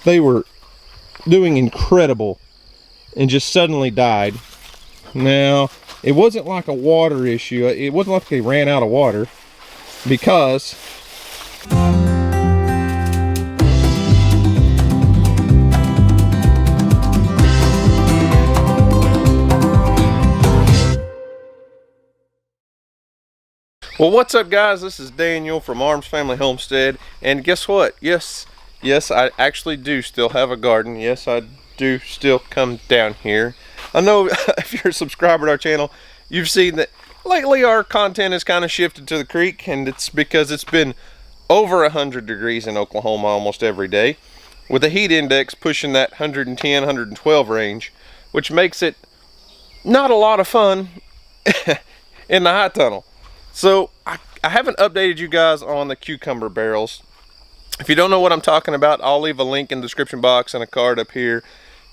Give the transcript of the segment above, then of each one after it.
they were doing incredible and just suddenly died. Now, it wasn't like a water issue. It wasn't like they ran out of water, because well, what's up guys, this is Daniel from Arms Family Homestead, and guess what? Yes, I actually do still have a garden. Yes, I do still come down here. I know if you're a subscriber to our channel, you've seen that lately our content has kind of shifted to the creek, and it's because it's been over 100 degrees in Oklahoma almost every day, with the heat index pushing that 110, 112 range, which makes it not a lot of fun in the high tunnel. So I haven't updated you guys on the cucumber barrels. If you don't know what I'm talking about, I'll leave a link in the description box and a card up here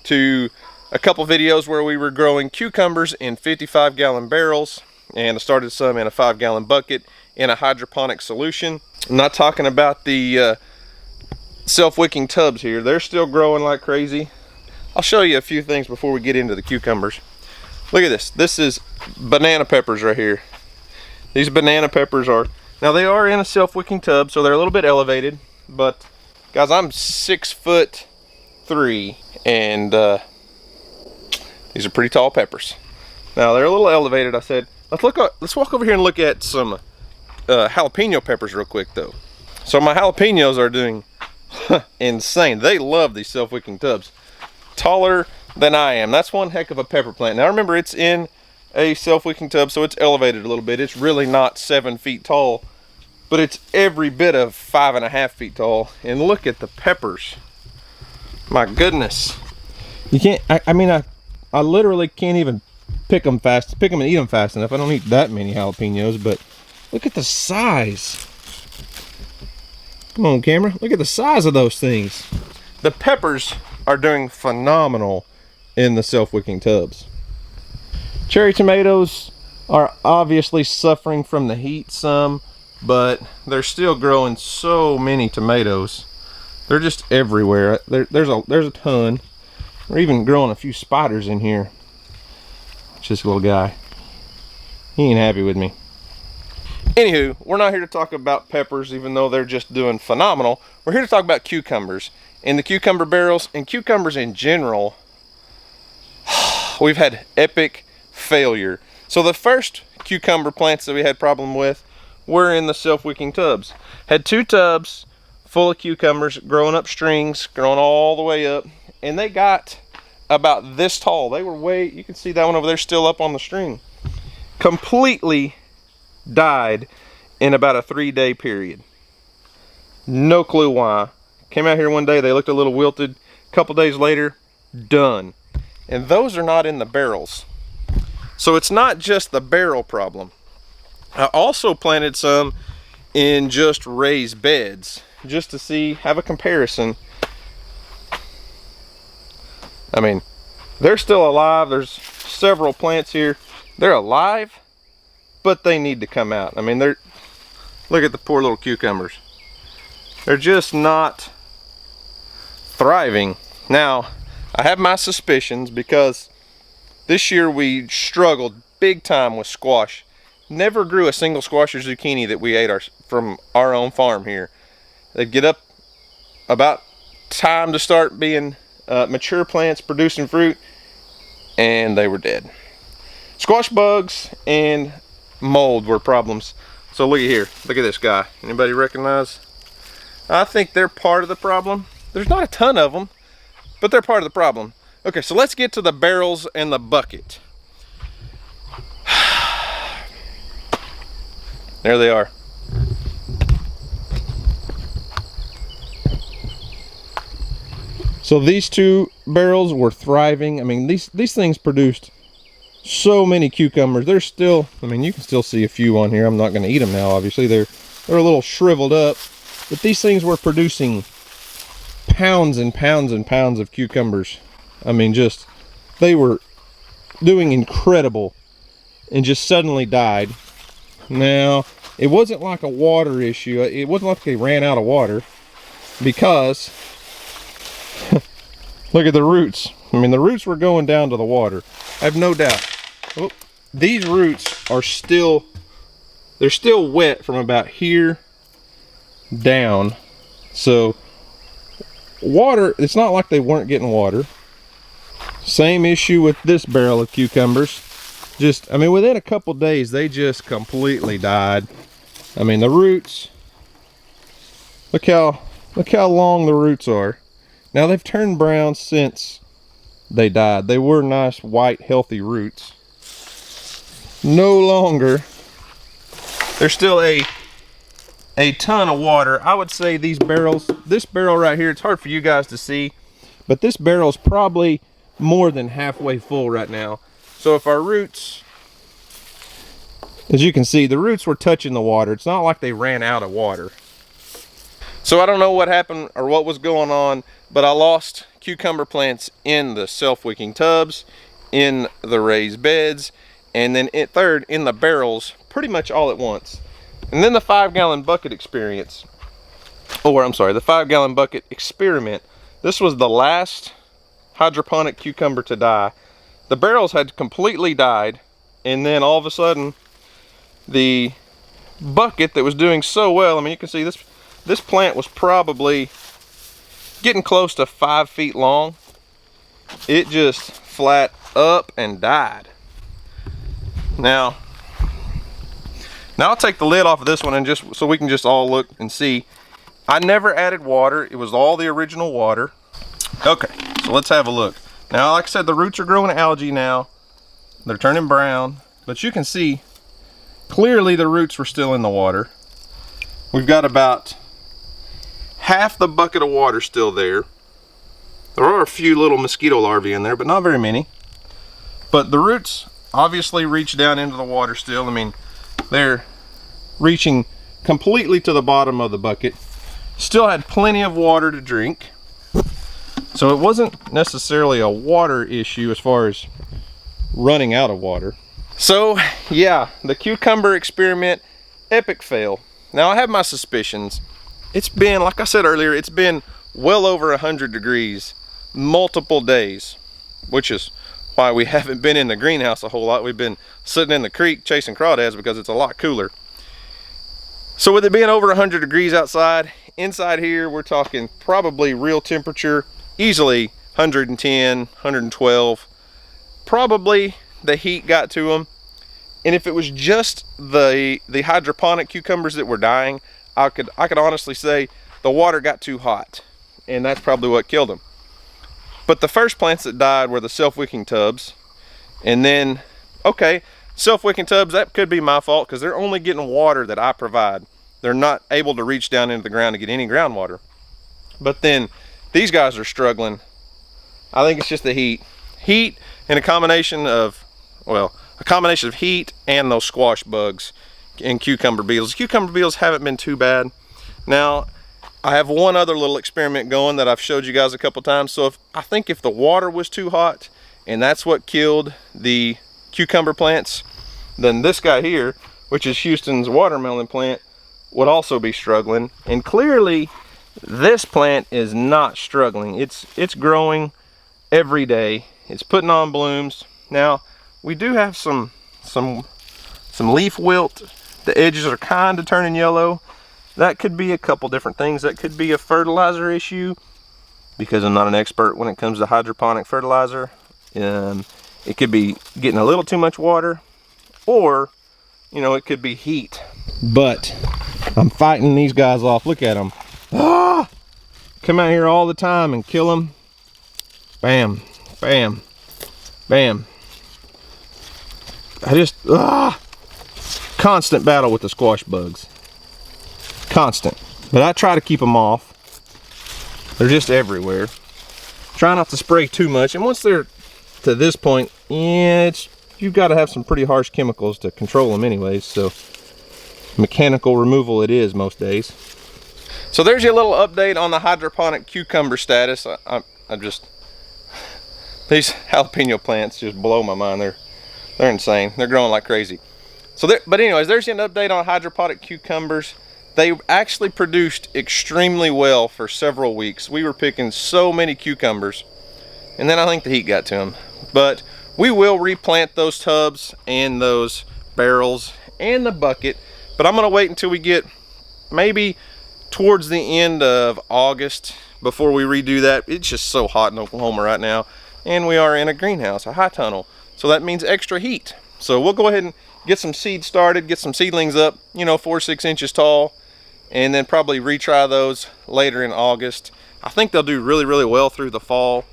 to a couple videos where we were growing cucumbers in 55-gallon barrels, and I started some in a 5-gallon bucket in a hydroponic solution. I'm not talking about the self-wicking tubs here. They're still growing like crazy. I'll show you a few things before we get into the cucumbers. Look at this. This is banana peppers right here. These banana peppers are, now they are in a self-wicking tub, so they're a little bit elevated, but guys, I'm 6'3", and these are pretty tall peppers. Now they're a little elevated. I said, let's walk over here and look at some jalapeno peppers real quick though. So my jalapenos are doing insane. They love these self-wicking tubs. Taller than I am. That's one heck of a pepper plant. Now remember, it's in a self-wicking tub, so it's elevated a little bit. It's really not 7 feet tall, but it's every bit of 5.5 feet tall. And look at the peppers. My goodness. You can't, I mean, I literally can't even pick them and eat them fast enough. I don't eat that many jalapenos, but look at the size. Come on, camera. Look at the size of those things. The peppers are doing phenomenal in the self-wicking tubs. Cherry tomatoes are obviously suffering from the heat some, but they're still growing so many tomatoes. They're just everywhere. There's a ton. We're even growing a few spiders in here. Just a little guy. He ain't happy with me. Anywho, we're not here to talk about peppers, even though they're just doing phenomenal. We're here to talk about cucumbers and the cucumber barrels and cucumbers in general. We've had epic failure. So the first cucumber plants that we had problem with were in the self-wicking tubs. Had 2 tubs full of cucumbers growing up strings, growing all the way up, and they got about this tall. They were you can see that one over there still up on the string. Completely died in about a 3-day period. No clue why. Came out here one day, they looked a little wilted. A couple days later, done. And those are not in the barrels. So it's not just the barrel problem. I also planted some in just raised beds, just to have a comparison. I mean, they're still alive. There's several plants here. They're alive, but they need to come out. I mean, look at the poor little cucumbers. They're just not thriving. Now, I have my suspicions because this year we struggled big time with squash. Never grew a single squash or zucchini that we ate from our own farm here. They'd get up about time to start being mature plants producing fruit, and they were dead. Squash bugs and mold were problems. So look at here. Look at this guy. Anybody recognize? I think they're part of the problem. There's not a ton of them, but they're part of the problem. Okay, so let's get to the barrels and the bucket. There they are. So these 2 barrels were thriving. I mean, these things produced so many cucumbers. They're still, I mean, you can still see a few on here. I'm not going to eat them now, obviously. They're a little shriveled up, but these things were producing pounds and pounds and pounds of cucumbers. I mean, they were doing incredible and just suddenly died. Now, it wasn't like a water issue. It wasn't like they ran out of water, because Look at the roots. I mean, the roots were going down to the water. I have no doubt. Oh, these roots are still, they're still wet from about here down. So water, it's not like they weren't getting water. Same issue with this barrel of cucumbers. Just, I mean, within a couple days, they just completely died. I mean, the roots, look how long the roots are. Now they've turned brown since they died. They were nice, white, healthy roots. No longer. There's still a ton of water. I would say these barrels, this barrel right here, it's hard for you guys to see, but this barrel's probably more than halfway full right now. So if our roots, as you can see, the roots were touching the water. It's not like they ran out of water. So I don't know what happened or what was going on, but I lost cucumber plants in the self-wicking tubs, in the raised beds, and then third, in the barrels, pretty much all at once. And then the 5-gallon bucket experience, or I'm sorry, the 5-gallon bucket experiment. This was the last hydroponic cucumber to die. The barrels had completely died, and then all of a sudden, the bucket that was doing so well, I mean, you can see this plant was probably getting close to 5 feet long. It just flat up and died. Now I'll take the lid off of this one and just so we can just all look and see. I never added water. It was all the original water. Okay, so let's have a look. Now, like I said, the roots are growing algae now. They're turning brown, but you can see clearly the roots were still in the water. We've got about half the bucket of water still there. There are a few little mosquito larvae in there, but not very many. But the roots obviously reach down into the water still. I mean, they're reaching completely to the bottom of the bucket. Still had plenty of water to drink. So it wasn't necessarily a water issue as far as running out of water. So yeah, the cucumber experiment, epic fail. Now I have my suspicions. It's been, like I said earlier, it's been well over 100 degrees multiple days, which is why we haven't been in the greenhouse a whole lot. We've been sitting in the creek chasing crawdads because it's a lot cooler. So with it being over 100 degrees outside, inside here we're talking probably real temperature, easily 110, 112. Probably the heat got to them. And if it was just the hydroponic cucumbers that were dying, I could honestly say the water got too hot, and that's probably what killed them. But the first plants that died were the self-wicking tubs. And then, okay, self-wicking tubs, that could be my fault because they're only getting water that I provide. They're not able to reach down into the ground to get any groundwater. But then these guys are struggling. I think it's just the heat. Heat and a combination of, well, a combination of heat and those squash bugs and cucumber beetles. Cucumber beetles haven't been too bad. Now, I have one other little experiment going that I've showed you guys a couple times. So I think if the water was too hot and that's what killed the cucumber plants, then this guy here, which is Houston's watermelon plant, would also be struggling. And clearly this plant is not struggling. It's growing every day. It's putting on blooms. Now we do have some leaf wilt. The edges are kind of turning yellow. That could be a couple different things. That could be a fertilizer issue, because I'm not an expert when it comes to hydroponic fertilizer. It could be getting a little too much water, or, you know, it could be heat. But I'm fighting these guys off. Look at them. Ah! Come out here all the time and kill them. Bam, bam, bam. Constant battle with the squash bugs. Constant. But I try to keep them off. They're just everywhere. Try not to spray too much. And once they're to this point, yeah, you've got to have some pretty harsh chemicals to control them anyways. So mechanical removal it is most days. So there's your little update on the hydroponic cucumber status. I'm just, these jalapeno plants just blow my mind. They're insane. They're growing like crazy. So but anyways, there's an update on hydroponic cucumbers. they actually produced extremely well for several weeks. We were picking so many cucumbers, and then I think the heat got to them. But we will replant those tubs and those barrels and the bucket, but I'm gonna wait until we get maybe towards the end of August before we redo that. It's just so hot in Oklahoma right now, and we are in a greenhouse, a high tunnel, so that means extra heat. So we'll go ahead and get some seeds started, get some seedlings up, you know, 4 or 6 inches tall, and then probably retry those later in August. I think they'll do really, really well through the fall.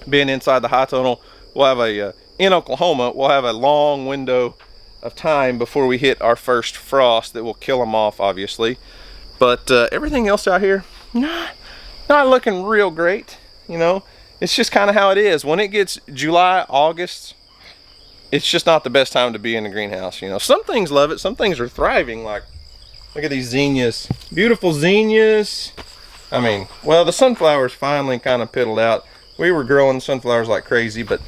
Being inside the high tunnel, we'll have in Oklahoma, we'll have a long window of time before we hit our first frost that will kill them off, obviously. But everything else out here, not looking real great, you know. It's just kind of how it is. When it gets July, August, it's just not the best time to be in the greenhouse, you know. Some things love it, some things are thriving. Like, look at these zinnias, beautiful zinnias. I mean, well, the sunflowers finally kind of piddled out. We were growing sunflowers like crazy, but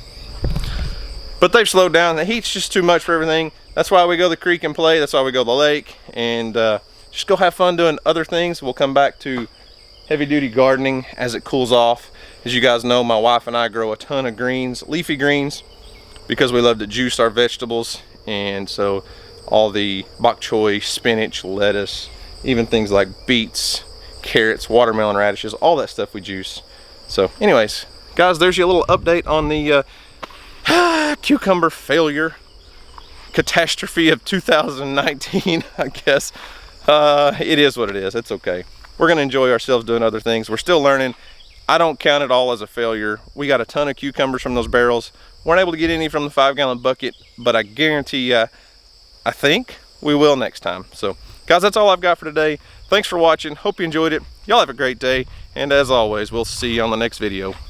they've slowed down. The heat's just too much for everything. That's why we go to the creek and play. That's why we go to the lake, and just go have fun doing other things. We'll come back to heavy duty gardening as it cools off. As you guys know, my wife and I grow a ton of greens, leafy greens, because we love to juice our vegetables. And so all the bok choy, spinach, lettuce, even things like beets, carrots, watermelon radishes, all that stuff we juice. So anyways, guys, there's your little update on the cucumber failure catastrophe of 2019, I guess. It is what it is. It's okay. We're gonna enjoy ourselves doing other things. We're still learning. I don't count it all as a failure. We got a ton of cucumbers from those barrels. Weren't able to get any from the 5-gallon bucket, but I guarantee you, I think we will next time. So guys, that's all I've got for today. Thanks for watching. Hope you enjoyed it. Y'all have a great day, and as always, we'll see you on the next video.